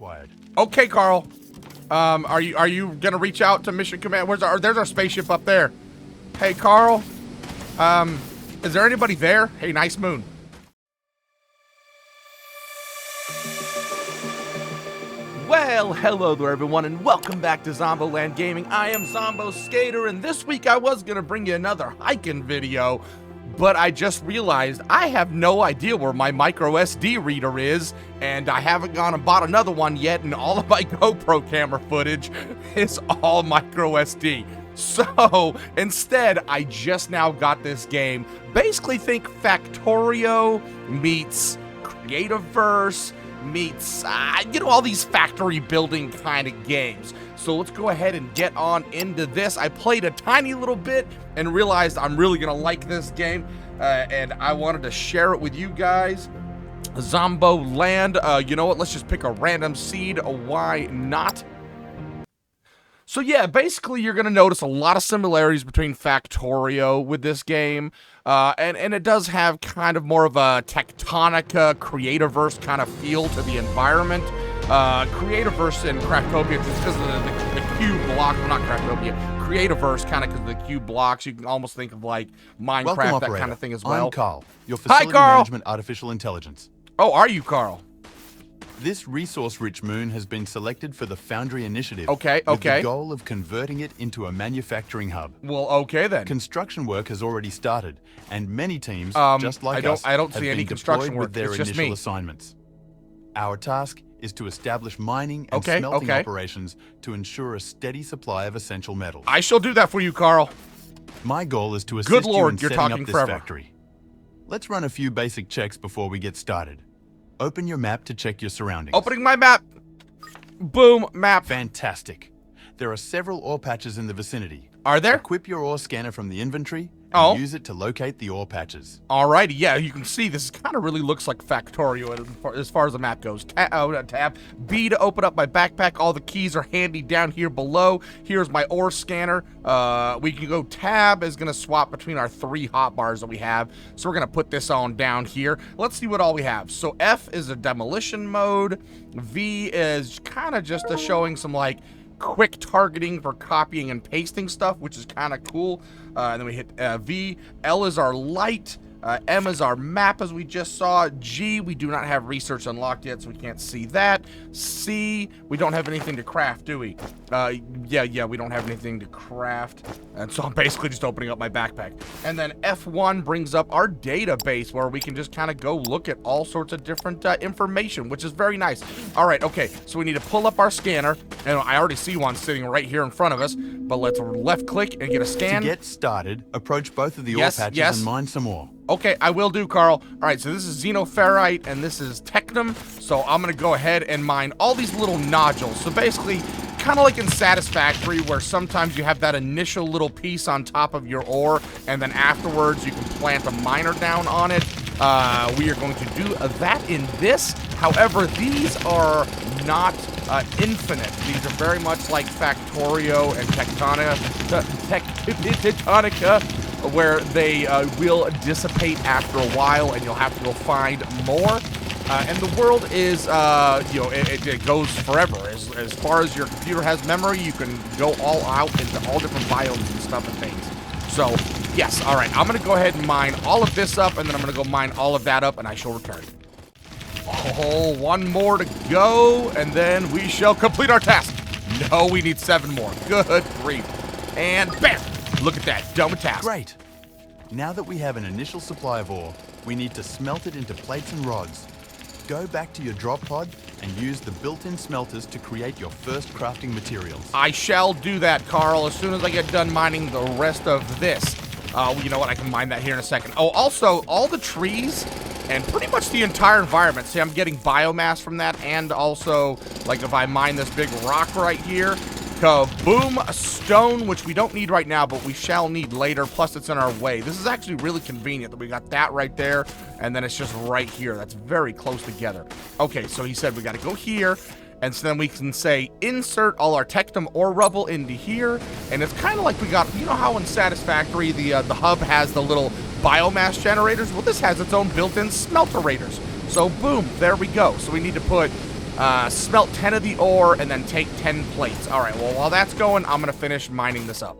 required. Okay, Carl. Are you gonna reach out to Mission Command? There's our spaceship up there. Hey, Carl. Is there anybody there? Hey, nice moon. Well, hello there, everyone, and welcome back to ZomBo Land Gaming. I am ZomBo Skater, and this week I was gonna bring you another hiking video, but I just realized I have no idea where my micro SD reader is, and I haven't gone and bought another one yet, and all of my GoPro camera footage is all micro SD. So, instead, I just now got this game. Basically, think Factorio meets Creativeverse meets, all these factory building kind of games. So let's go ahead and get on into this. I played a tiny little bit and realized I'm really gonna like this game, and I wanted to share it with you guys. ZomBo Land, you know what, let's just pick a random seed, why not? So yeah, basically you're going to notice a lot of similarities between Factorio with this game, and it does have kind of more of a Techtonica, Creativeverse kind of feel to the environment. Creativeverse and Craftopia, just because of the cube block, well, not Craftopia, Creativeverse kind of because of the cube blocks, you can almost think of like Minecraft, Welcome, that kind of thing as well. I'm Carl, your facility management artificial intelligence. Oh, are you, Carl? This resource-rich moon has been selected for the Foundry initiative. Okay. With the goal of converting it into a manufacturing hub. Well, okay then. Construction work has already started, and many teams, just like us, I don't have see any been construction deployed work. with their It's just initial me. assignments. Our task is to establish mining and smelting operations to ensure a steady supply of essential metals. I shall do that for you, Carl. My goal is to assist you in setting up this factory. Let's run a few basic checks before we get started. Open your map to check your surroundings. Opening my map. Boom, map. Fantastic. There are several ore patches in the vicinity. Are there? Equip your ore scanner from the inventory and use it to locate the ore patches. Alrighty, yeah, you can see this kind of really looks like Factorio as far as the map goes. Tab B to open up my backpack. All the keys are handy down here below. Here's my ore scanner. We can go tab is gonna swap between our 3 hotbars that we have. So we're gonna put this on down here. Let's see what all we have. So F is a demolition mode. V is kind of just showing some like quick targeting for copying and pasting stuff, which is kind of cool. And then we hit V. L is our light. M is our map, as we just saw. G, we do not have research unlocked yet, so we can't see that. C, we don't have anything to craft, do we? Yeah, we don't have anything to craft. And so I'm basically just opening up my backpack. And then F1 brings up our database, where we can just kind of go look at all sorts of different information, which is very nice. All right, okay, so we need to pull up our scanner. And I already see one sitting right here in front of us, but let's left click and get a scan. To get started, approach both of the ore patches and mine some ore. Okay, I will do, Carl. All right, so this is xenoferrite and this is technum. So I'm gonna go ahead and mine all these little nodules. So basically, kind of like in Satisfactory, where sometimes you have that initial little piece on top of your ore, and then afterwards you can plant a miner down on it. We are going to do that in this. However, these are not infinite. These are very much like Factorio and Techtonica, where they will dissipate after a while, and you'll have to go find more. And the world is, it goes forever. As far as your computer has memory, you can go all out into all different biomes and stuff and things. So, yes, all right, I'm going to go ahead and mine all of this up, and then I'm going to go mine all of that up, and I shall return. Oh, 1 more to go, and then we shall complete our task. No, we need 7 more. Good grief. And bam! Look at that, done with task. Great. Now that we have an initial supply of ore, we need to smelt it into plates and rods. Go back to your drop pod and use the built-in smelters to create your first crafting materials. I shall do that, Carl, as soon as I get done mining the rest of this. You know what, I can mine that here in a second. Oh, also, all the trees and pretty much the entire environment. See, I'm getting biomass from that, and also, like, if I mine this big rock right here, kaboom, a stone, which we don't need right now, but we shall need later, plus it's in our way. This is actually really convenient that we got that right there, and then it's just right here. That's very close together. Okay, so he said we got to go here, and so then we can say insert all our Techtum ore rubble into here, and it's kind of like we got, you know how in Satisfactory the hub has the little biomass generators? Well, this has its own built-in smelterators. So boom, there we go. So we need to put smelt 10 of the ore, and then take 10 plates. All right, well, while that's going, I'm going to finish mining this up.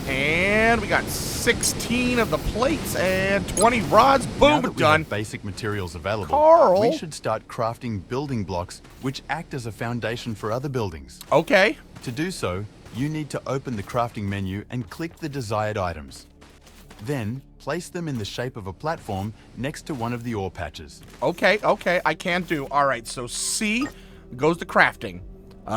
And we got 16 of the plates and 20 rods. Now Boom, that we done. have basic materials available, Carl. we should start crafting building blocks which act as a foundation for other buildings. Okay. To do so, you need to open the crafting menu and click the desired items. Then, place them in the shape of a platform next to one of the ore patches. Okay, I can do. All right, so C goes to crafting.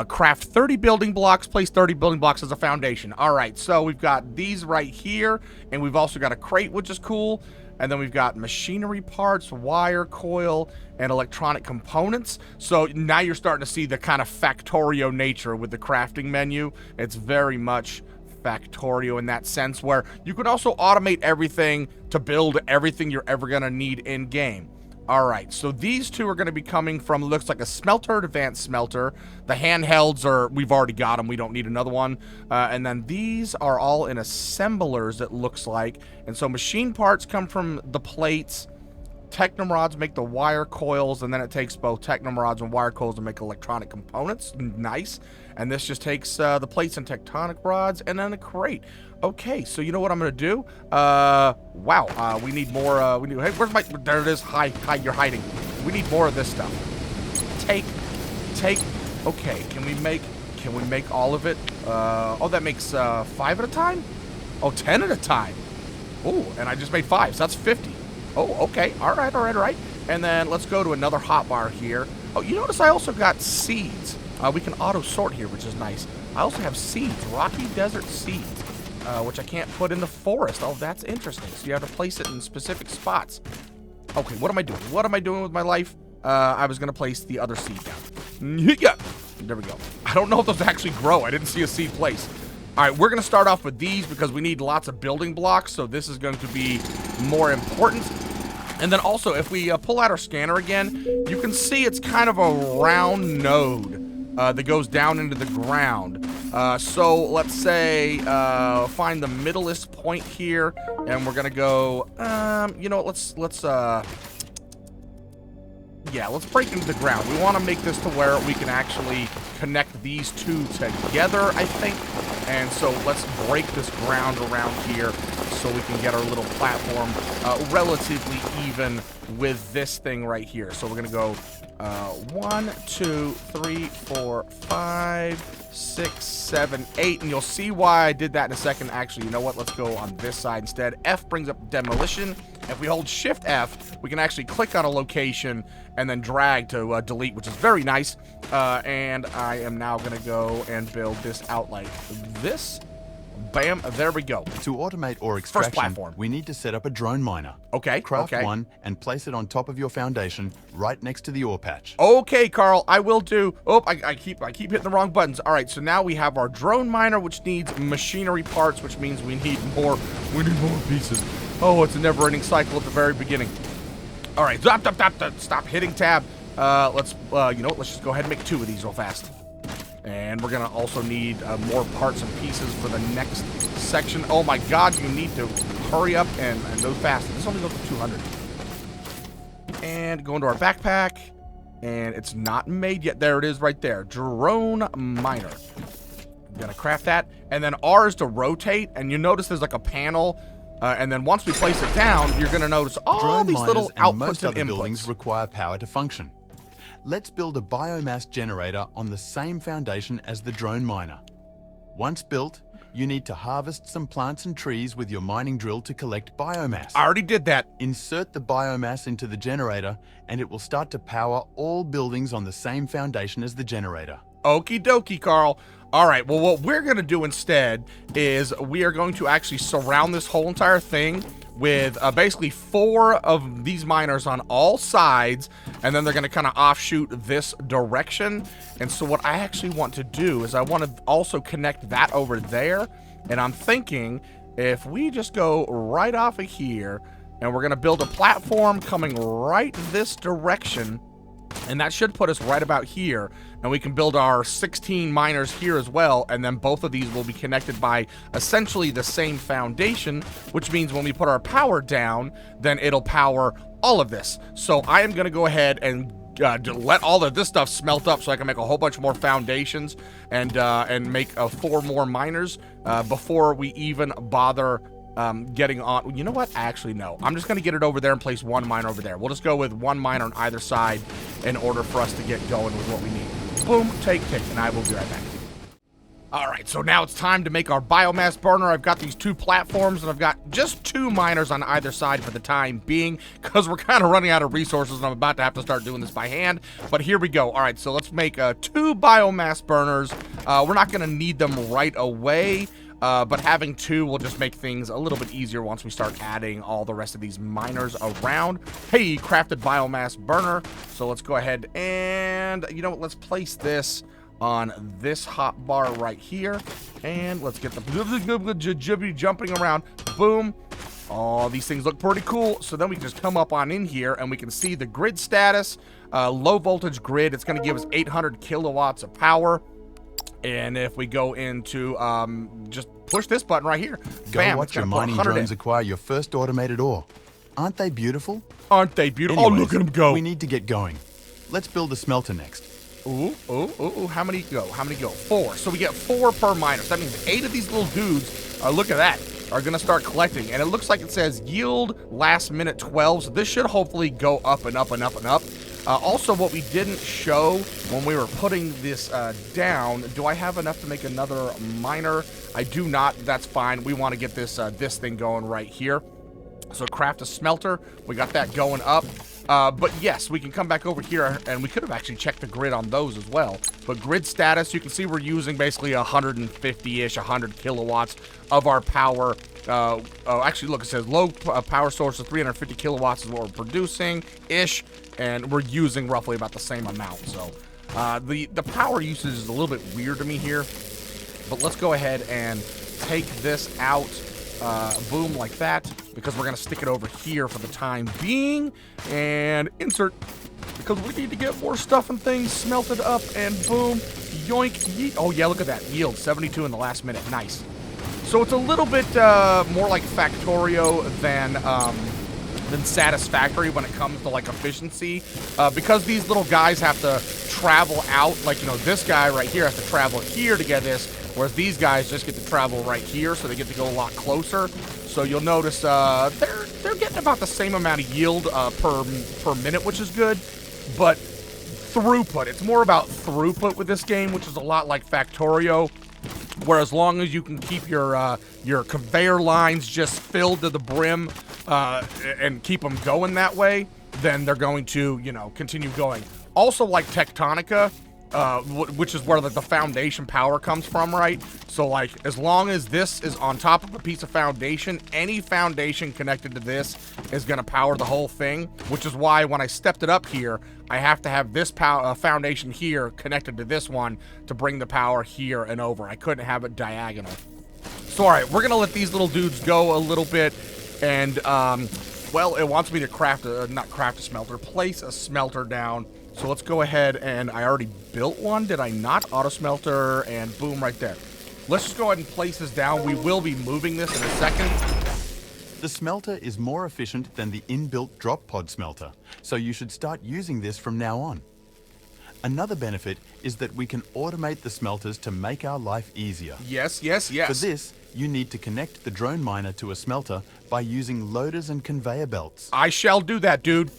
Craft 30 building blocks, place 30 building blocks as a foundation. All right, so we've got these right here, and we've also got a crate, which is cool. And then we've got machinery parts, wire, coil, and electronic components. So now you're starting to see the kind of Factorio nature with the crafting menu. It's very much Factorio in that sense, where you can also automate everything to build everything you're ever going to need in-game. All right, so these two are going to be coming from, looks like a smelter, advanced smelter. The handhelds are, we've already got them. We don't need another one. And then these are all in assemblers, it looks like. And so machine parts come from the plates. Technomrods make the wire coils, and then it takes both Technomrods and wire coils to make electronic components. Nice. And this just takes the plates and tectonic rods, and then a crate. Okay, so you know what I'm gonna do? Wow, we need more, hey, where's my, there it is, hide, you're hiding. We need more of this stuff. Take, okay, can we make all of it? Oh, that makes 5 at a time? Oh, 10 at a time. Oh, and I just made 5, so that's 50. Oh, okay, all right. And then let's go to another hotbar here. Oh, you notice I also got seeds. We can auto sort here, which is nice. I also have seeds, rocky desert seeds. Which I can't put in the forest. Oh, that's interesting. So you have to place it in specific spots. Okay, what am I doing? What am I doing with my life? I was going to place the other seed down. There we go. I don't know if those actually grow. I didn't see a seed place. All right, we're going to start off with these because we need lots of building blocks, so this is going to be more important. And then also, if we pull out our scanner again, you can see it's kind of a round node that goes down into the ground. So let's say find the middleest point here, and we're gonna go. You know, let's break into the ground. We want to make this to where we can actually connect these two together, I think. And so let's break this ground around here so we can get our little platform relatively even with this thing right here. So we're gonna go 1, 2, 3, 4, 5, 6, 7, 8, and you'll see why I did that in a second. Actually, you know what? Let's go on this side instead. F brings up demolition. If we hold Shift F, we can actually click on a location and then drag to delete, which is very nice. And I am now going to go and build this out like this. Bam, there we go. To automate ore extraction, First platform. we need to set up a drone miner. Okay, Craft okay. one and place it on top of your foundation right next to the ore patch. Okay, Carl, I will do. Oh, I keep hitting the wrong buttons. All right, so now we have our drone miner, which needs machinery parts, which means we need more pieces. Oh, it's a never-ending cycle at the very beginning. All right, stop hitting tab. Let's just go ahead and make 2 of these real fast. And we're gonna also need more parts and pieces for the next section. Oh my God, you need to hurry up and go fast. This only goes to 200. And go into our backpack, and it's not made yet. There it is right there, drone miner. I'm gonna craft that, and then R is to rotate, and you notice there's like a panel, and then once we place it down, you're gonna notice all Drone these little miners and outputs most and other buildings inputs. require power to function. Let's build a biomass generator on the same foundation as the drone miner. Once built, you need to harvest some plants and trees with your mining drill to collect biomass. I already did that. Insert the biomass into the generator, and it will start to power all buildings on the same foundation as the generator. Okie dokie, Carl. All right, well, what we're going to do instead is we are going to actually surround this whole entire thing with basically 4 of these miners on all sides, and then they're going to kind of offshoot this direction. And so what I actually want to do is I want to also connect that over there, and I'm thinking if we just go right off of here, and we're going to build a platform coming right this direction, and that should put us right about here, and we can build our 16 miners here as well, and then both of these will be connected by essentially the same foundation, which means when we put our power down, then it'll power all of this. So I am going to go ahead and to let all of this stuff smelt up so I can make a whole bunch more foundations and make 4 more miners before we even bother getting on. You know what? Actually, no. I'm just going to get it over there and place 1 miner over there. We'll just go with 1 miner on either side in order for us to get going with what we need. Boom, take, and I will be right back. All right, so now it's time to make our biomass burner. I've got these 2 platforms, and I've got just 2 miners on either side for the time being, because we're kind of running out of resources, and I'm about to have to start doing this by hand. But here we go. All right, so let's make 2 biomass burners. We're not going to need them right away, but having 2 will just make things a little bit easier once we start adding all the rest of these miners around. Hey, crafted biomass burner. So let's go ahead and, you know what, let's place this on this hot bar right here, and let's get the jumping around. Boom. Oh, these things look pretty cool. So then we can just come up on in here and we can see the grid status. Low voltage grid. It's going to give us 800 kilowatts of power. And if we go into just push this button right here, go bam, watch your mining drones acquire your first automated ore. Aren't they beautiful? Aren't they beautiful? Anyways, oh, look at them go. We need to get going. Let's build a smelter next. Ooh, how many go? How many go? 4. So we get 4 per miner. So that means 8 of these little dudes, look at that, are going to start collecting. And it looks like it says yield last minute 12. So this should hopefully go up and up and up and up. Also, what we didn't show when we were putting this down, do I have enough to make another miner? I do not. That's fine. We want to get this this thing going right here. So craft a smelter. We got that going up. But yes, we can come back over here, and we could have actually checked the grid on those as well. But grid status, you can see we're using basically 150-ish, 100 kilowatts of our power. Oh, actually, look, it says low power source of 350 kilowatts is what we're producing-ish, and we're using roughly about the same amount. So the power usage is a little bit weird to me here. But let's go ahead and take this out. Boom, like that, because we're going to stick it over here for the time being, and insert, because we need to get more stuff and things smelted up, and boom, yoink, yeet. Oh yeah, look at that, yield 72 in the last minute. Nice. So it's a little bit more like Factorio than Satisfactory when it comes to like efficiency, because these little guys have to travel out, like, you know, this guy right here has to travel here to get this, whereas these guys just get to travel right here, so they get to go a lot closer. So you'll notice they're getting about the same amount of yield per minute, which is good, but throughput, it's more about throughput with this game, which is a lot like Factorio, where as long as you can keep your conveyor lines just filled to the brim and keep them going that way, then they're going to, you know, continue going. Also like Techtonica, which is where the foundation power comes from, right? So like, as long as this is on top of a piece of foundation, any foundation connected to this is going to power the whole thing, which is why when I stepped it up here, I have to have this foundation here connected to this one to bring the power here and over. I couldn't have it diagonal. So all right, we're going to let these little dudes go a little bit, and well, it wants me to craft not craft a smelter, place a smelter down. So let's go ahead, and I already built one, did I not? Auto smelter, and boom, right there. Let's just go ahead and place this down. We will be moving this in a second. The smelter is more efficient than the inbuilt drop pod smelter, so you should start using this from now on. Another benefit is that we can automate the smelters to make our life easier. Yes, yes, yes. For this, you need to connect the drone miner to a smelter by using loaders and conveyor belts. I shall do that, dude.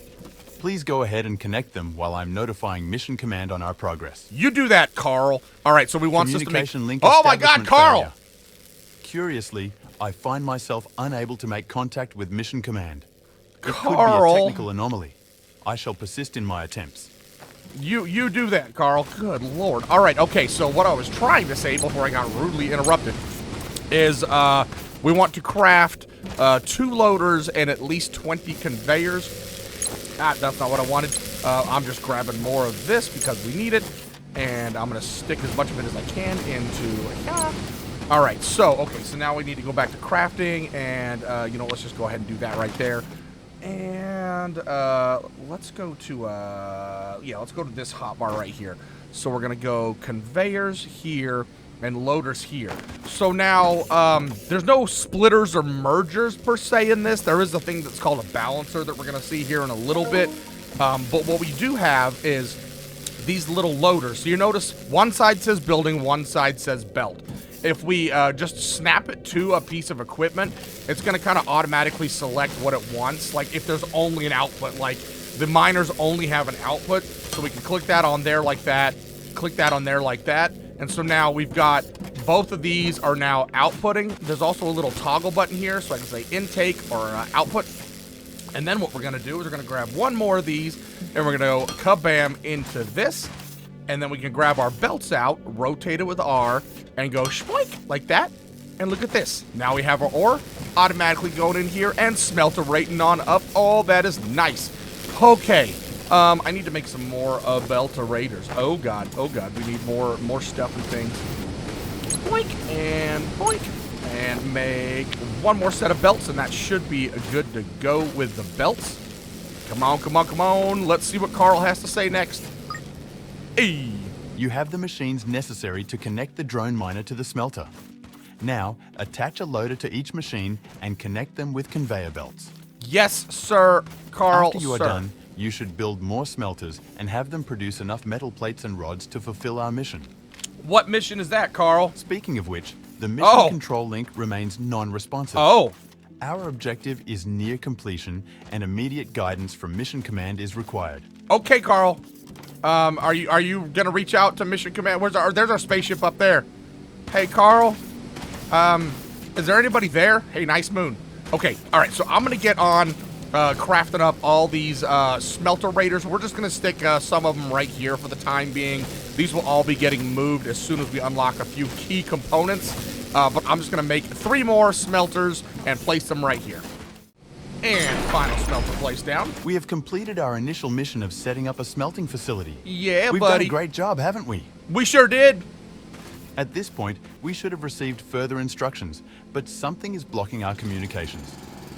Please go ahead and connect them while I'm notifying Mission Command on our progress. You do that, Carl. All right, so we want us to make... Link oh my God, Carl! Failure. Curiously, I find myself unable to make contact with Mission Command. It could be a technical anomaly. I shall persist in my attempts. You do that, Carl. Good Lord. All right, okay, so what I was trying to say before I got rudely interrupted is we want to craft 2 loaders and at least 20 conveyors. That's not what I wanted. I'm just grabbing more of this because we need it, and I'm going to stick as much of it as I can into... All right, so, okay, so now we need to go back to crafting, and, you know, let's just go ahead and do that right there. And let's go to, yeah, let's go to this hotbar right here. So we're going to go conveyors here and loaders here. So now, there's no splitters or mergers per se in this. There is a thing that's called a balancer that we're going to see here in a little bit. But what we do have is these little loaders. So you notice one side says building, one side says belt. If we just snap it to a piece of equipment, it's going to kind of automatically select what it wants. Like if there's only an output, like the miners only have an output, so we can click that on there like that, click that on there like that. And so now we've got both of these are now outputting. There's also a little toggle button here, so I can say intake or output. And then what we're going to do is we're going to grab one more of these, and we're going to go kabam into this. And then we can grab our belts out, rotate it with R, and go shpoink like that. And look at this. Now we have our ore automatically going in here and smelter rating on up. Oh, that is nice. Okay. I need to make some more belterators. Oh god, we need more stuff and things. Boink and make one more set of belts, and that should be good to go with the belts. Come on. Let's see what Carl has to say next. Hey. You have the machines necessary to connect the drone miner to the smelter. Now, attach a loader to each machine and connect them with conveyor belts. Yes, sir, Carl. After you are done, you should build more smelters and have them produce enough metal plates and rods to fulfill our mission. What mission is that, Carl? Speaking of which, the mission control link remains non-responsive. Oh. Our objective is near completion, and immediate guidance from Mission Command is required. Okay, Carl. Are you gonna reach out to Mission Command? There's our spaceship up there. Hey, Carl. Is there anybody there? Hey, nice moon. Okay, all right. So I'm gonna get on crafting up all these smelter raiders. We're just gonna stick some of them right here for the time being. These will all be getting moved as soon as we unlock a few key components. But I'm just gonna make 3 more smelters and place them right here. And final smelter placed down. We have completed our initial mission of setting up a smelting facility. Yeah, We've done a great job, haven't we? We sure did. At this point, we should have received further instructions, but something is blocking our communications.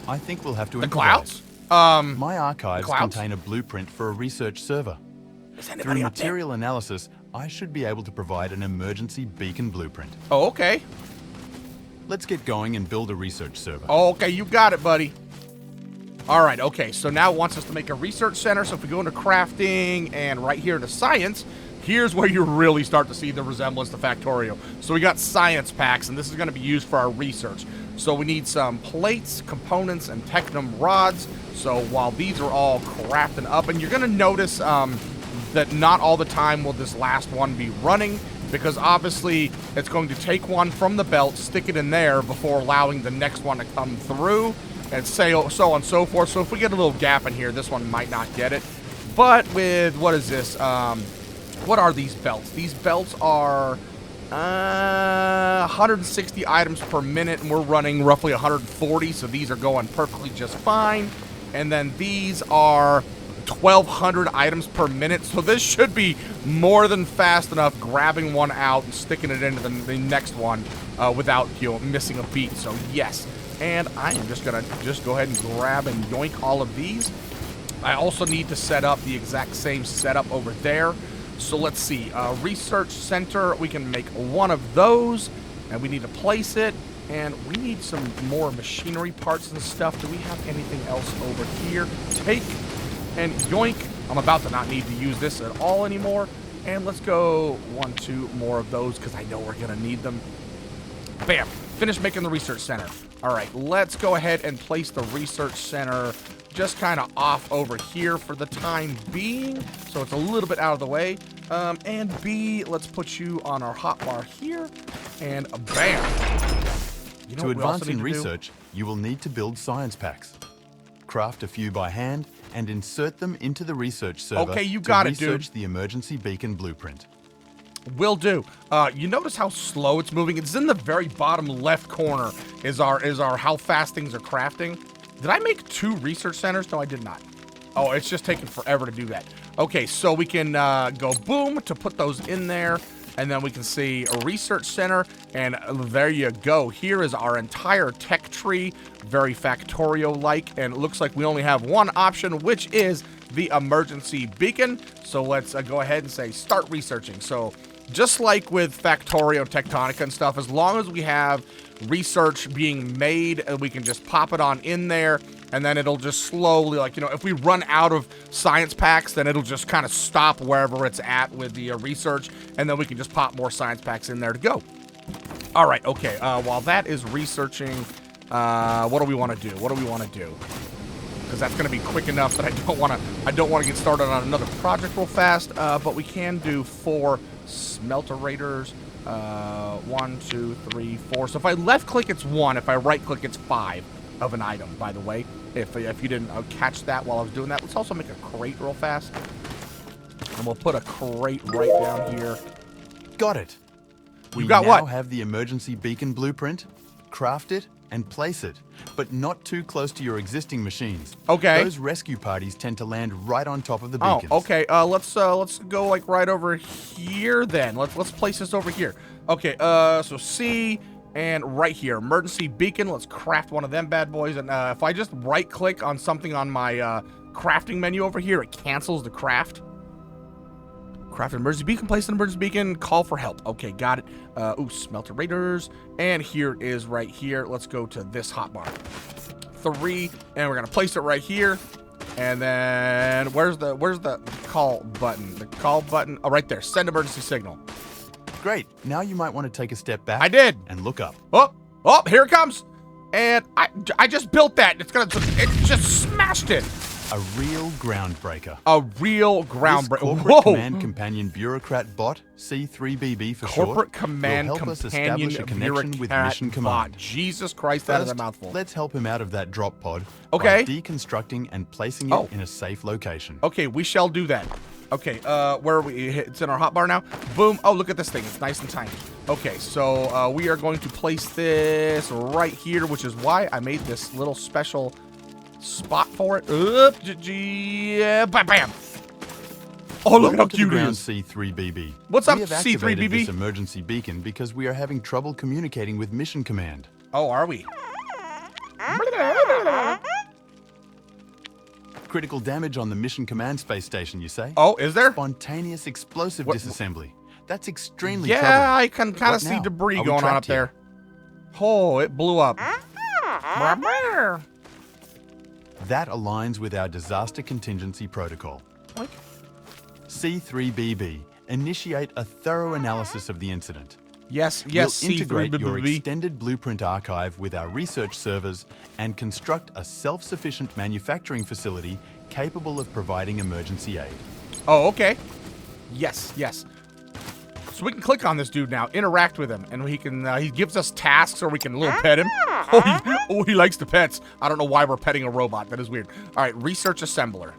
I think we'll have to improvise. Clouds? My archives clouds? contain a blueprint for a research server. Is Through anybody up there? material analysis, I should be able to provide an emergency beacon blueprint. Oh, okay. Let's get going and build a research server. Okay, you got it, buddy. All right, okay, so now it wants us to make a research center. So if we go into crafting and right here to science, here's where you really start to see the resemblance to Factorio. So we got science packs, and this is going to be used for our research. So we need some plates, components, and technum rods. So while these are all crafting up, and you're going to notice that not all the time will this last one be running, because obviously it's going to take one from the belt, stick it in there before allowing the next one to come through, and so on and so forth. So if we get a little gap in here, this one might not get it. But with, what is this? What are these belts? These belts are 160 items per minute, and we're running roughly 140, so these are going perfectly just fine. And then these are 1,200 items per minute, so this should be more than fast enough grabbing one out and sticking it into the next one without, missing a beat. So yes, and I am just gonna go ahead and grab and yoink all of these. I also need to set up the exact same setup over there. So let's see, research center, we can make one of those, and we need to place it, and we need some more machinery parts and stuff. Do we have anything else over here? Take and yoink. I'm about to not need to use this at all anymore. And let's go 1, 2 more of those, because I know we're gonna need them. Bam, finished making the research center. All right, let's go ahead and place the research center just kind of off over here for the time being, so it's a little bit out of the way. And B, let's put you on our hotbar here, and bam. You know To what we also advance need in to do? research, you will need to build science packs. Craft a few by hand and insert them into the research server Okay, you to got it, dude. research the emergency beacon blueprint. Will do. You notice how slow it's moving? It's in the very bottom left corner is our how fast things are crafting. Did I make 2 research centers? No, I did not. Oh, it's just taking forever to do that. Okay, so we can go boom to put those in there, and then we can see a research center, and there you go. Here is our entire tech tree, very Factorio-like, and it looks like we only have one option, which is the emergency beacon. So let's go ahead and say start researching. So just like with Factorio, Techtonica, and stuff, as long as we have research being made, we can just pop it on in there, and then it'll just slowly, like, you know, if we run out of science packs, then it'll just kind of stop wherever it's at with the research, and then we can just pop more science packs in there to go. All right, okay, while that is researching, what do we want to do? What do we want to do? Because that's going to be quick enough that I don't want to get started on another project real fast, but we can do 4 smelter raiders. 1, 2, 3, 4. So if I left click, it's 1. If I right click, it's 5 of an item, by the way. If you didn't catch that while I was doing that. Let's also make a crate real fast. And we'll put a crate right down here. Got it. We got now what? have the emergency beacon blueprint. Craft it and place it, but not too close to your existing machines. Okay. Those rescue parties tend to land right on top of the Oh, beacons. okay. Let's go like right over here then. Let's place this over here. Okay. So C and right here, emergency beacon. Let's craft one of them bad boys. And if I just right click on something on my crafting menu over here, it cancels the craft. Craft an emergency beacon, place an emergency beacon, call for help. Okay, got it. Ooh, smelter raiders. And here it is right here. Let's go to this hotbar. 3, and we're gonna place it right here. And then where's the call button? The call button, oh, right there. Send emergency signal. Great. Now you might want to take a step back. I did. And look up. Oh, here it comes. And I just built that. It just smashed it. A real groundbreaker. A real This groundbreaker. corporate command companion bureaucrat bot, C3BB for short, Corporate command will help us companion establish a connection with bureaucrat Mission bot. Command. Jesus Christ, that is a First, mouthful. let's help him out of that drop pod Okay. by deconstructing and placing it in a safe location. Okay, we shall do that. Okay, where are we? It's in our hotbar now. Boom. Oh, look at this thing. It's nice and tiny. Okay, so we are going to place this right here, which is why I made this little special spot for it. Yeah, bam. Oh, look at how Welcome to the cute it ground, is. C3BB. What's up, We have activated C3BB? this emergency beacon because we are having trouble communicating with Mission Command. Oh, are we? Critical damage on the Mission Command space station, you say? Oh, is there? Spontaneous explosive What- disassembly. That's extremely Yeah, troubling. I can kind of What see now? debris Are we going on up trapped here? there. Oh, it blew up. That aligns with our disaster contingency protocol. What? C3BB, initiate a thorough analysis of the incident. Yes, We'll C3BB. integrate your extended blueprint archive with our research servers and construct a self-sufficient manufacturing facility capable of providing emergency aid. Oh, okay. Yes. So we can click on this dude now, interact with him, and he can he gives us tasks, or we can little pet him. Oh, he likes the pets. I don't know why we're petting a robot. That is weird. All right, research assembler.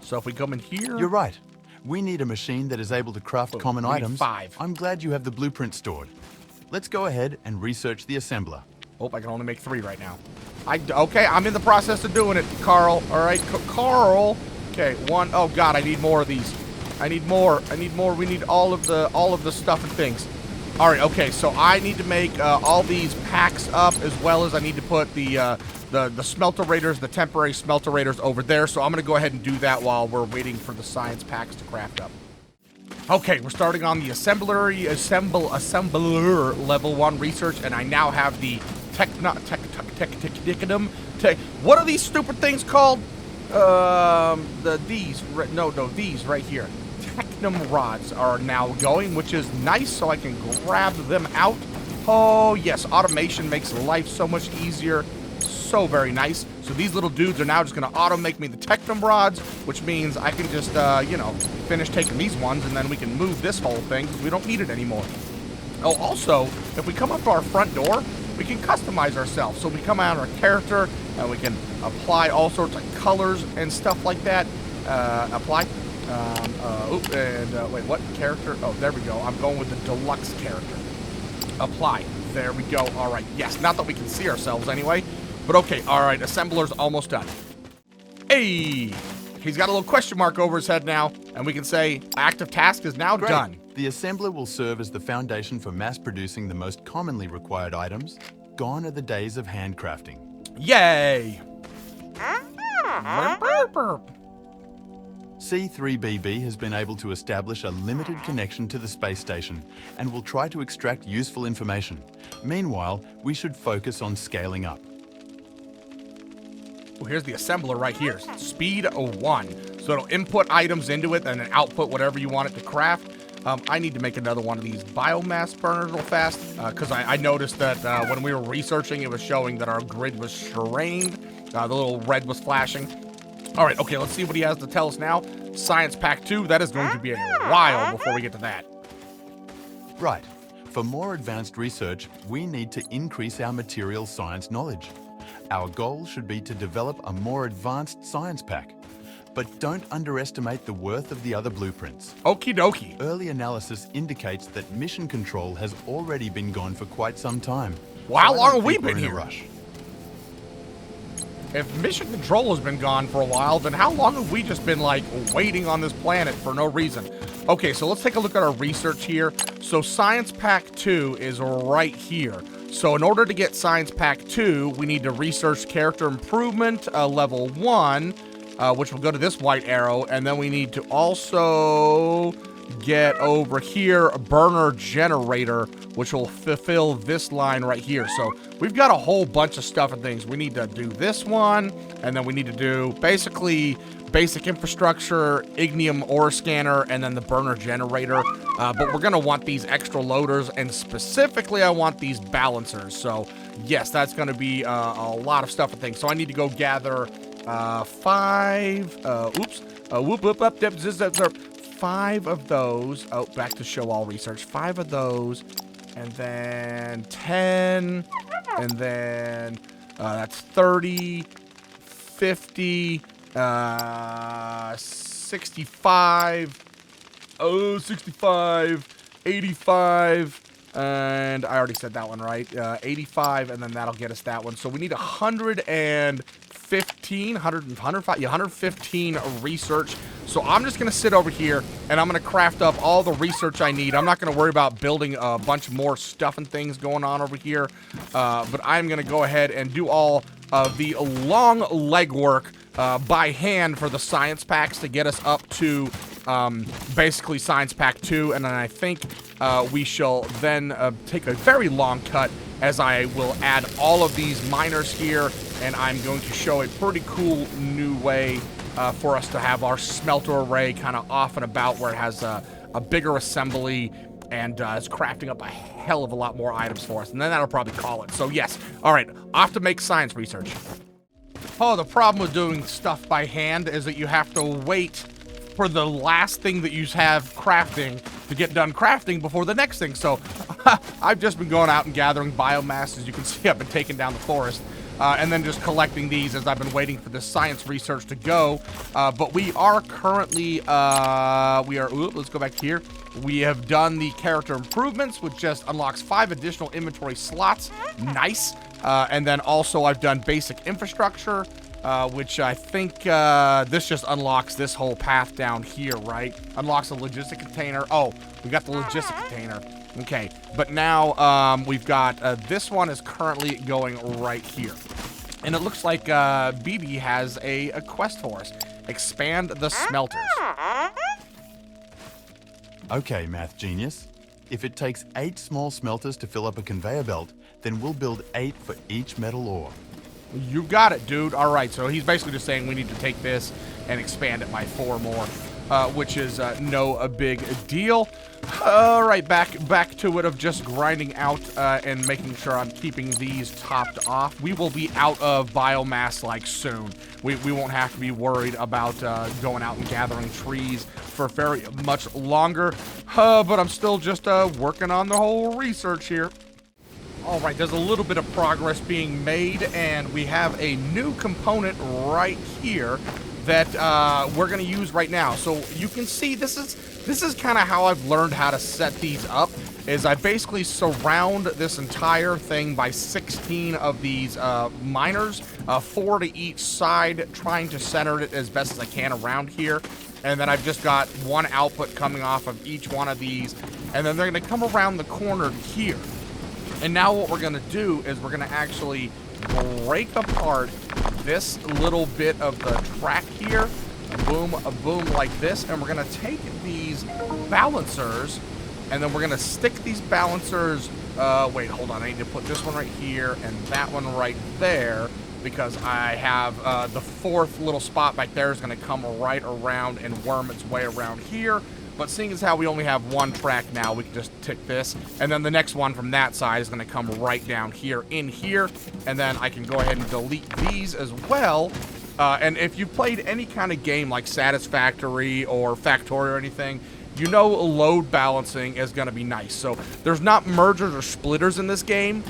So if we come in here, You're right. We need a machine that is able to craft common we need items. 5. I'm glad you have the blueprint stored. Let's go ahead and research the assembler. Oh, I can only make 3 right now. Okay, I'm in the process of doing it, Carl. All right, Carl. Okay, 1. Oh God, I need more of these. I need more. We need all of the stuff and things. All right, okay. So I need to make all these packs up, as well as I need to put the smelter raiders, the temporary smelter raiders over there. So I'm gonna go ahead and do that while we're waiting for the science packs to craft up. Okay, we're starting on the assembler level 1 research, and I now have the what are these stupid things called? These right here. Technum rods are now going, which is nice, so I can grab them out. Oh yes, automation makes life so much easier. So very nice. So these little dudes are now just gonna auto make me the Technum rods, which means I can just finish taking these ones, and then we can move this whole thing because we don't need it anymore. Oh, also, if we come up to our front door, we can customize ourselves. So we come out our character, and we can apply all sorts of colors and stuff like that. Apply. Wait, what character? Oh, there we go. I'm going with the deluxe character. Apply. There we go. All right. Yes, not that we can see ourselves anyway, but okay. All right, assembler's almost done. Hey, he's got a little question mark over his head now, and we can say active task is now Great. done. The assembler will serve as the foundation for mass producing the most commonly required items. Gone are the days of handcrafting. Yay! C3BB has been able to establish a limited connection to the space station and will try to extract useful information. Meanwhile, we should focus on scaling up. Oh, here's the assembler right here. Speed 1. So it'll input items into it and then output whatever you want it to craft. I need to make another one of these biomass burners real fast because I noticed that when we were researching, it was showing that our grid was strained. The little red was flashing. All right, okay, let's see what he has to tell us now. Science Pack 2, that is going to be a while before we get to that. Right. For more advanced research, we need to increase our materials science knowledge. Our goal should be to develop a more advanced science pack. But don't underestimate the worth of the other blueprints. Okie dokie. Early analysis indicates that mission control has already been gone for quite some time. Well, how I long don't have we think we're been in a here? rush. If mission control has been gone for a while, then how long have we just been, like, waiting on this planet for no reason? Okay, so let's take a look at our research here. So Science Pack 2 is right here. So in order to get Science Pack 2, we need to research character improvement, level 1, which will go to this white arrow, and then we need to also get over here a burner generator, which will fulfill this line right here. So we've got a whole bunch of stuff and things. We need to do this one, and then we need to do basically basic infrastructure, Igni Ore scanner, and then the burner generator. But we're gonna want these extra loaders, and specifically I want these balancers. So yes, that's gonna be a lot of stuff and things. So I need to go gather 5 of those. Oh, back to show all research. 5 of those, and then 10, and then that's 30, 50, 65, 65, 85, and I already said that one right. 85, and then that'll get us that one. So we need 115 research. So I'm just gonna sit over here and I'm gonna craft up all the research I need. I'm not gonna worry about building a bunch more stuff and things going on over here, but I'm gonna go ahead and do all of the long legwork by hand for the science packs to get us up to basically Science Pack 2, and then I think we shall then take a very long cut as I will add all of these miners here, and I'm going to show a pretty cool new way for us to have our smelter array kind of off and about, where it has a bigger assembly and is crafting up a hell of a lot more items for us, and then that'll probably call it. So yes, all right, off to make science research. Oh, the problem with doing stuff by hand is that you have to wait for the last thing that you have crafting to get done crafting before the next thing. So I've just been going out and gathering biomass. As you can see, I've been taking down the forest and then just collecting these as I've been waiting for this science research to go. But we are currently, let's go back here. We have done the character improvements, which just unlocks 5 additional inventory slots. Nice. And then also I've done basic infrastructure, which I think this just unlocks this whole path down here, right? Unlocks a logistic container. Oh, we got the logistic container. Okay, but now we've got this one is currently going right here. And it looks like BB has a quest for us. Expand the smelters. Okay, math genius. If it takes 8 small smelters to fill up a conveyor belt, then we'll build 8 for each metal ore. You got it, dude. All right, so he's basically just saying we need to take this and expand it by 4 more, which is no big deal. All right, back to it of just grinding out and making sure I'm keeping these topped off. We will be out of biomass like soon. We won't have to be worried about going out and gathering trees for very much longer, but I'm still just working on the whole research here. All right, there's a little bit of progress being made, and we have a new component right here that we're going to use right now. So you can see this is kind of how I've learned how to set these up, is I basically surround this entire thing by 16 of these miners, 4 to each side, trying to center it as best as I can around here. And then I've just got 1 output coming off of each one of these, and then they're going to come around the corner here. And now what we're going to do is we're going to actually break apart this little bit of the track here, a boom like this, and we're going to take these balancers, and then we're going to stick these balancers, wait, hold on, I need to put this one right here and that one right there, because I have the fourth little spot back there is going to come right around and worm its way around here. But seeing as how we only have one track now, we can just tick this. And then the next one from that side is going to come right down here in here. And then I can go ahead and delete these as well. And if you've played any kind of game like Satisfactory or Factorio or anything, you know load balancing is going to be nice. So there's not mergers or splitters in this game.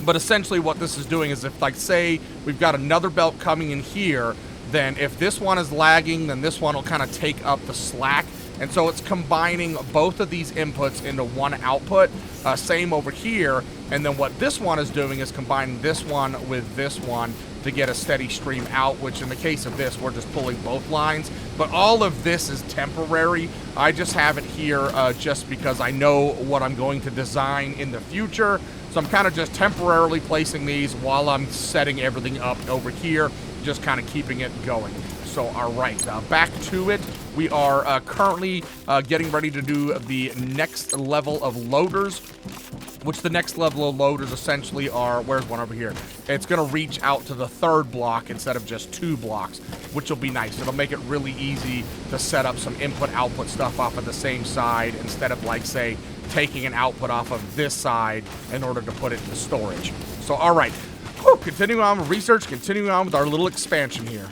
But essentially what this is doing is if, like, say we've got another belt coming in here, then if this one is lagging, then this one will kind of take up the slack. And so it's combining both of these inputs into one output. Same over here. And then what this one is doing is combining this one with this one to get a steady stream out, which in the case of this, we're just pulling both lines. But all of this is temporary. I just have it here just because I know what I'm going to design in the future. So I'm kind of just temporarily placing these while I'm setting everything up over here, just kind of keeping it going. So, all right, back to it. We are currently getting ready to do the next level of loaders, which the next level of loaders essentially are, where's one over here? It's going to reach out to the third block instead of just 2 blocks, which will be nice. It'll make it really easy to set up some input-output stuff off of the same side instead of, like, say, taking an output off of this side in order to put it into storage. So, all right, continuing on with research, continuing on with our little expansion here.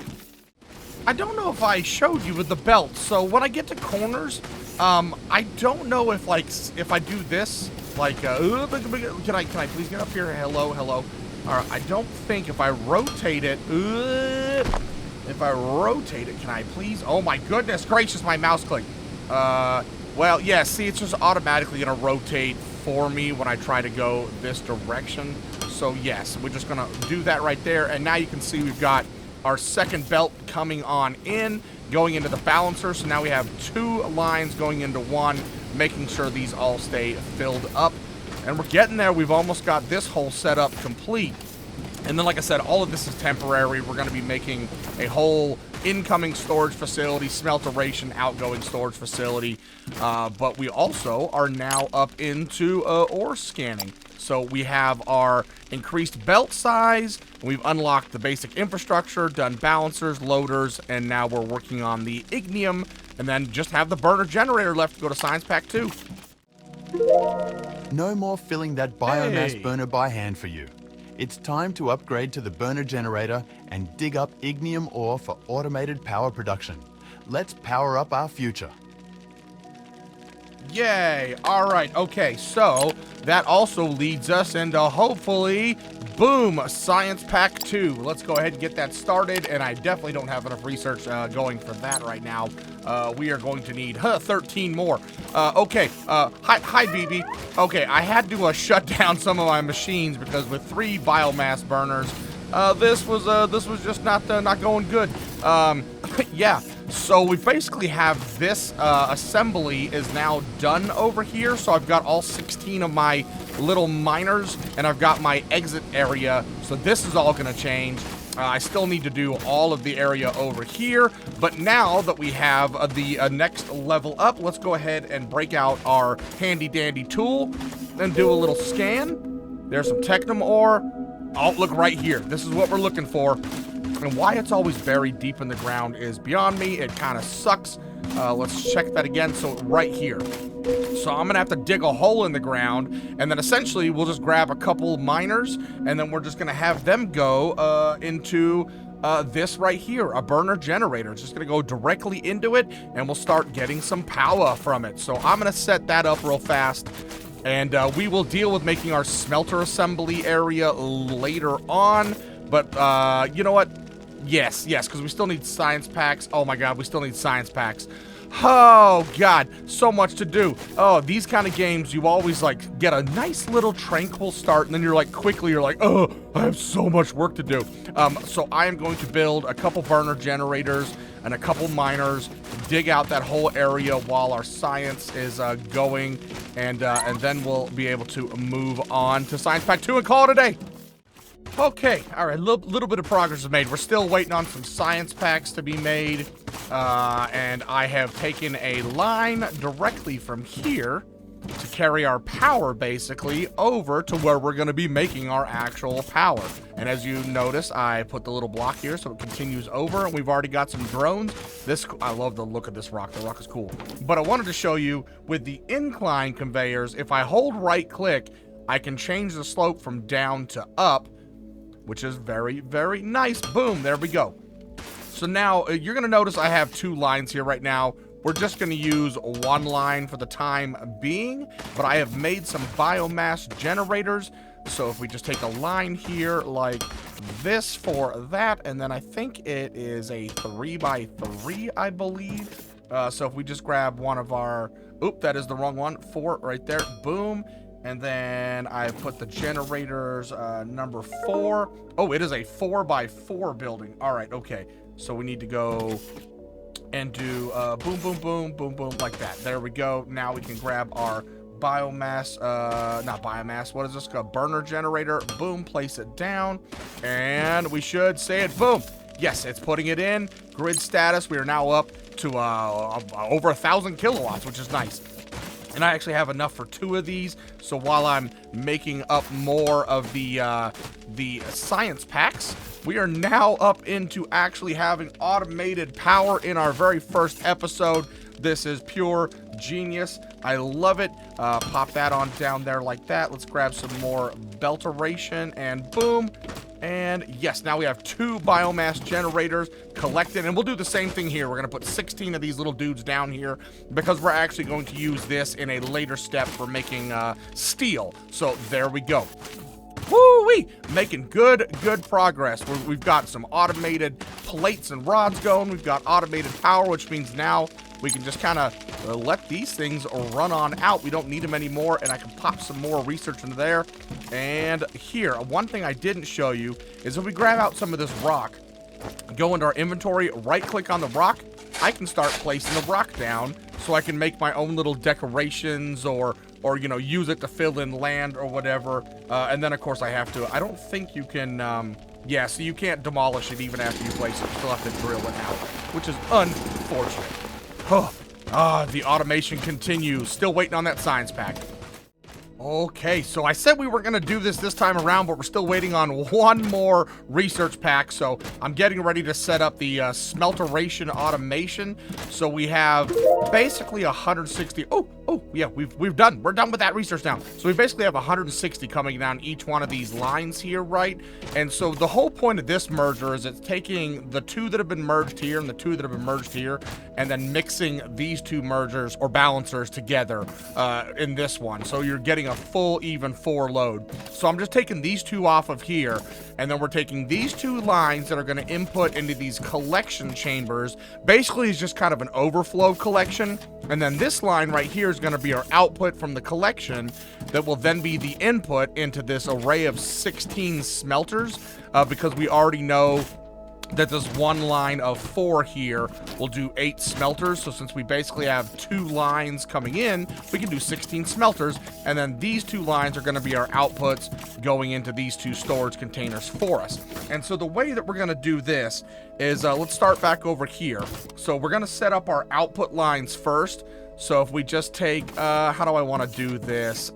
I don't know if I showed you with the belt. So when I get to corners, I don't know if, like, if I do this, like, can I please get up here? Hello. All right, I don't think if I rotate it, can I please? Oh my goodness gracious, my mouse clicked. Well, yeah, see, it's just automatically gonna rotate for me when I try to go this direction. So yes, we're just gonna do that right there. And now you can see we've got our second belt coming on in, going into the balancer. So now we have 2 lines going into one, making sure these all stay filled up. And we're getting there. We've almost got this whole setup complete. And then, like I said, all of this is temporary. We're going to be making a whole incoming storage facility, smelteration, outgoing storage facility. But we also are now up into ore scanning. So we have our increased belt size, we've unlocked the basic infrastructure, done balancers, loaders, and now we're working on the ignium, and then just have the burner generator left to go to Science Pack 2. No more filling that biomass burner by hand for you. It's time to upgrade to the burner generator and dig up ignium ore for automated power production. Let's power up our future. Yay! Alright, okay, so that also leads us into, hopefully, boom, Science Pack 2. Let's go ahead and get that started, and I definitely don't have enough research going for that right now. We are going to need 13 more. Okay, hi, BB. Okay, I had to shut down some of my machines because with 3 biomass burners, this was just not going good. Yeah. So we basically have this assembly is now done over here. So I've got all 16 of my little miners, and I've got my exit area. So this is all going to change. I still need to do all of the area over here. But now that we have the next level up, let's go ahead and break out our handy-dandy tool and do a little scan. There's some Techtonica ore. Oh, look right here. This is what we're looking for. And why it's always buried deep in the ground is beyond me. It kind of sucks. Let's check that again. So right here. So I'm going to have to dig a hole in the ground. And then essentially we'll just grab a couple miners. And then we're just going to have them go into this right here. A burner generator. It's just going to go directly into it. And we'll start getting some power from it. So I'm going to set that up real fast. And we will deal with making our smelter assembly area later on. But you know what? Yes, because we still need science packs. Oh my god, we still need science packs. Oh god, so much to do. Oh, these kind of games, you always like get a nice little tranquil start, and then you're like oh, I have so much work to do. So I am going to build a couple burner generators and a couple miners, dig out that whole area while our science is going, and then we'll be able to move on to Science Pack 2 and call it a day. Okay, all right, little bit of progress is made. We're still waiting on some science packs to be made, and I have taken a line directly from here to carry our power basically over to where we're going to be making our actual power. And as you notice, I put the little block here so it continues over, and we've already got some drones. I love the look of this rock. The rock is cool. But I wanted to show you with the incline conveyors, if I hold right click, I can change the slope from down to up, which is very, very nice. Boom, there we go. So now you're going to notice I have 2 lines here right now. We're just going to use 1 line for the time being, but I have made some biomass generators. So if we just take a line here like this for that, and then I think it is a 3x3, I believe. So if we just grab one of our, oop, that is the wrong one, 4 right there, boom. And then I put the generators, number 4. Oh, it is a 4x4 building. All right, okay. So we need to go and do boom, boom, boom, boom, boom, like that. There we go. Now we can grab our biomass, not biomass, what is this called? Burner generator. Boom, place it down. And we should say it, boom. Yes, it's putting it in. Grid status, we are now up to over 1,000 kilowatts, which is nice. And I actually have enough for 2 of these. So while I'm making up more of the science packs, we are now up into actually having automated power in our very first episode. This is pure genius. I love it. Pop that on down there like that. Let's grab some more belteration and boom. And yes, now we have 2 biomass generators collected, and we'll do the same thing here. We're going to put 16 of these little dudes down here because we're actually going to use this in a later step for making steel. So there we go. Woo-wee! Making good progress. We've got some automated plates and rods going. We've got automated power, which means now we can just kind of let these things run on out. We don't need them anymore, and I can pop some more research into there. And here, one thing I didn't show you is if we grab out some of this rock, go into our inventory, right-click on the rock, I can start placing the rock down so I can make my own little decorations or you know, use it to fill in land or whatever. And then, of course, I don't think you can, yeah, so you can't demolish it even after you place it. You still have to drill it out, which is unfortunate. The automation continues. Still waiting on that science pack. Okay, so I said we were going to do this time around, but we're still waiting on 1 more research pack. So I'm getting ready to set up the Smelter Automation. So we have basically 160. Oh, yeah, we're done with that research now. So we basically have 160 coming down each one of these lines here, right? And so the whole point of this merger is it's taking the 2 that have been merged here and the 2 that have been merged here, and then mixing these 2 mergers or balancers together in this one. So you're getting a full even 4 load. So I'm just taking these 2 off of here, and then we're taking these 2 lines that are going to input into these collection chambers. Basically, it's just kind of an overflow collection. And then this line right here is going to be our output from the collection that will then be the input into this array of 16 smelters, because we already know that this 1 line of 4 here will do 8 smelters. So since we basically have 2 lines coming in, we can do 16 smelters. And then these 2 lines are going to be our outputs going into these 2 storage containers for us. And so the way that we're going to do this is, let's start back over here. So we're going to set up our output lines first. So if we just take, how do I want to do this?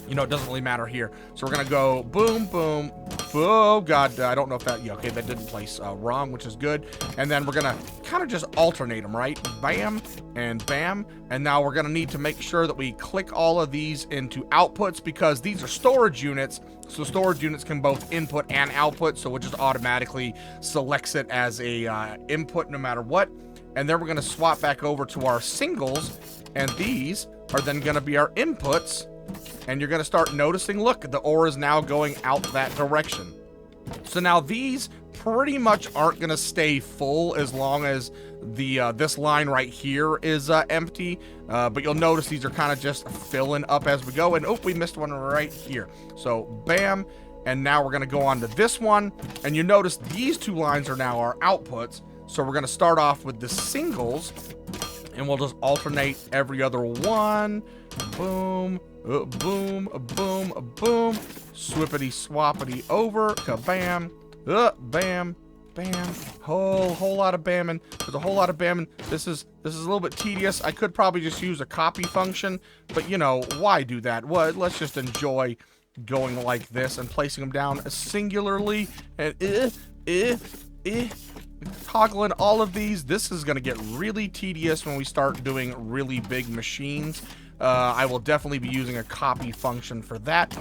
You know, it doesn't really matter here. So we're going to go boom, boom. Oh, God. I don't know if that... Yeah, okay, that didn't place wrong, which is good. And then we're going to kind of just alternate them, right? Bam and bam. And now we're going to need to make sure that we click all of these into outputs because these are storage units. So storage units can both input and output. So it just automatically selects it as a input no matter what. And then we're going to swap back over to our singles. And these are then going to be our inputs. And you're going to start noticing, look, the ore is now going out that direction. So now these pretty much aren't going to stay full as long as the this line right here is empty. But you'll notice these are kind of just filling up as we go. And oh, we missed one right here. So bam. And now we're going to go on to this one. And you notice these 2 lines are now our outputs. So we're going to start off with the singles. And we'll just alternate every other one. Boom. Boom, boom, boom, swippity swappity over, kabam, bam, Bam. Whole lot of bamming. There's a whole lot of bamming. This is a little bit tedious. I could probably just use a copy function, but you know, why do that? Well, let's just enjoy going like this and placing them down singularly and toggling all of these. This is going to get really tedious when we start doing really big machines. I will definitely be using a copy function for that.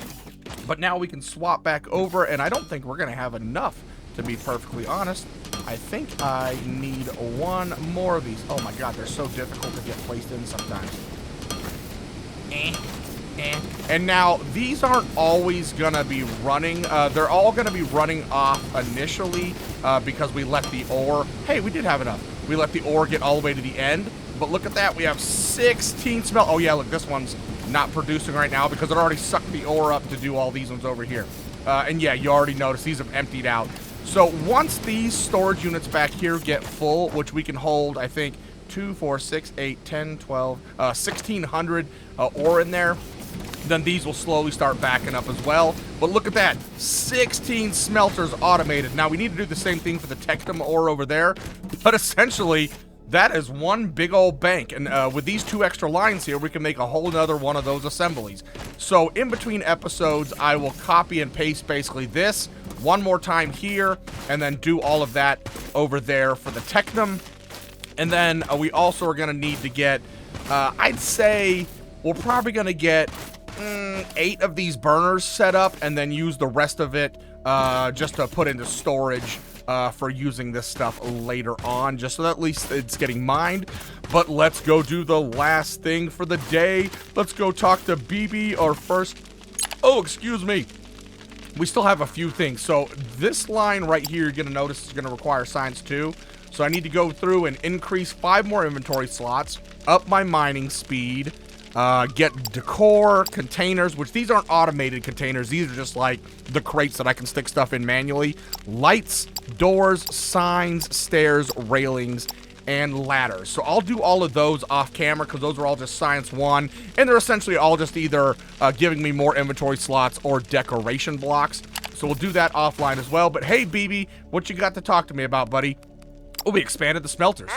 But now we can swap back over, and I don't think we're going to have enough, to be perfectly honest. I think I need one more of these. Oh my god, they're so difficult to get placed in sometimes. And now, these aren't always going to be running. They're all going to be running off initially because we let the ore... Hey, we did have enough. We let the ore get all the way to the end. But look at that. We have 16 smelt... Oh, yeah, look, this one's not producing right now because it already sucked the ore up to do all these ones over here. And yeah, you already noticed these have emptied out. So once these storage units back here get full, which we can hold, I think, 2, 4, 6, 8, 10, 12, 1,600 ore in there, then these will slowly start backing up as well. But look at that, 16 smelters automated. Now we need to do the same thing for the Techtonica ore over there, but essentially that is one big old bank. And with these 2 extra lines here, we can make a whole nother one of those assemblies. So in between episodes, I will copy and paste basically this one more time here, and then do all of that over there for the Techtonica. And then we also are going to need to get, I'd say, we're probably going to get 8 of these burners set up, and then use the rest of it just to put into storage for using this stuff later on, just so that at least it's getting mined. But let's go do the last thing for the day. Let's go talk to BB, our first... Oh, excuse me. We still have a few things. So this line right here, you're going to notice is going to require science 2. So I need to go through and increase 5 more inventory slots, up my mining speed, get decor, containers, which these aren't automated containers. These are just like the crates that I can stick stuff in manually. Lights, doors, signs, stairs, railings, and ladders. So I'll do all of those off camera because those are all just science 1, and they're essentially all just either giving me more inventory slots or decoration blocks. So we'll do that offline as well. But hey, BB, what you got to talk to me about, buddy? Oh, we expanded the smelters.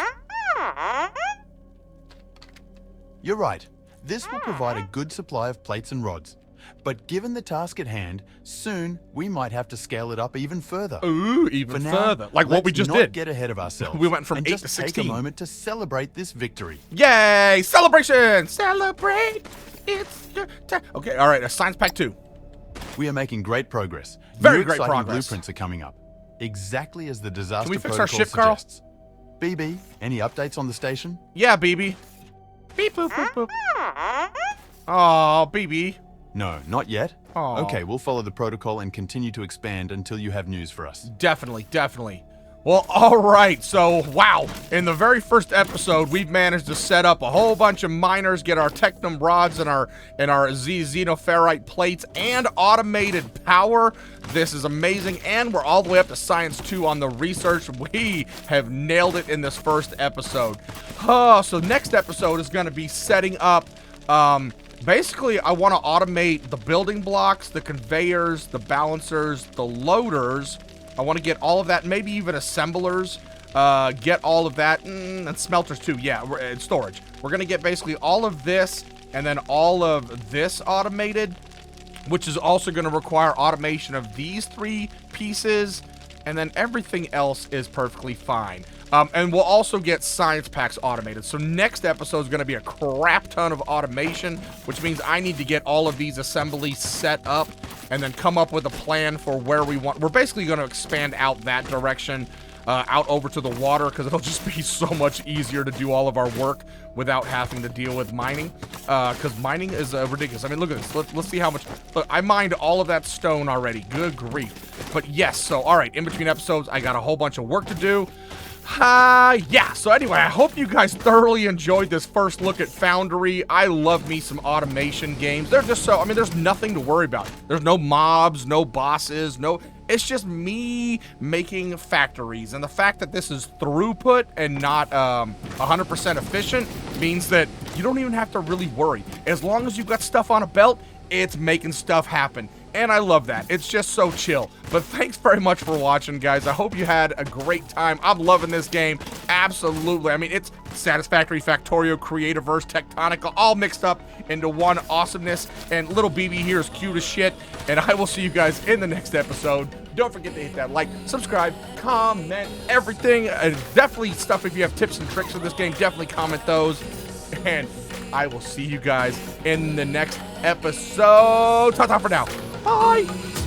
You're right. This will provide a good supply of plates and rods. But given the task at hand, soon we might have to scale it up even further. Ooh, even further. Like what we just did. Let's not get ahead of ourselves. We went from 8 just to 16. Take a moment to celebrate this victory. Yay! Celebration! Celebrate! It's your time. Okay, all right. Science Pack 2. We are making great progress. Very New great exciting progress. Blueprints are coming up, exactly as the disaster Can we fix our protocol ship, Carl? suggests. BB, any updates on the station? Yeah, BB. Beep boop boop boop. Oh, BB. No, not yet. Aw. Okay, we'll follow the protocol and continue to expand until you have news for us. Definitely, definitely. Well, all right. So, wow. In the very first episode, we've managed to set up a whole bunch of miners, get our Techtonica rods and our xenoferrite plates, and automated power. This is amazing, and we're all the way up to Science 2 on the research. We have nailed it in this first episode. Oh, so next episode is going to be setting up... basically, I want to automate the building blocks, the conveyors, the balancers, the loaders. I want to get all of that, maybe even assemblers, get all of that, and smelters too, yeah, and storage. We're going to get basically all of this, and then all of this automated, which is also going to require automation of these 3 pieces, and then everything else is perfectly fine. And we'll also get science packs automated. So next episode is going to be a crap ton of automation, which means I need to get all of these assemblies set up and then come up with a plan for where we want. We're basically going to expand out that direction, out over to the water, because it'll just be so much easier to do all of our work without having to deal with mining, because mining is ridiculous. I mean, look at this. Let's see how much. Look, I mined all of that stone already. Good grief. But yes, so all right, in between episodes, I got a whole bunch of work to do. Yeah, so anyway, I hope you guys thoroughly enjoyed this first look at Foundry. I love me some automation games. They're just so, I mean, there's nothing to worry about. There's no mobs, no bosses, it's just me making factories. And the fact that this is throughput and not 100% efficient means that you don't even have to really worry. As long as you've got stuff on a belt, it's making stuff happen. And I love that. It's just so chill. But thanks very much for watching, guys. I hope you had a great time. I'm loving this game. Absolutely. I mean, it's Satisfactory, Factorio, Creativerse, Techtonica, all mixed up into one awesomeness. And little BB here is cute as shit. And I will see you guys in the next episode. Don't forget to hit that like, subscribe, comment, everything. Definitely stuff if you have tips and tricks for this game. Definitely comment those. And I will see you guys in the next episode. Ta-ta for now. Bye.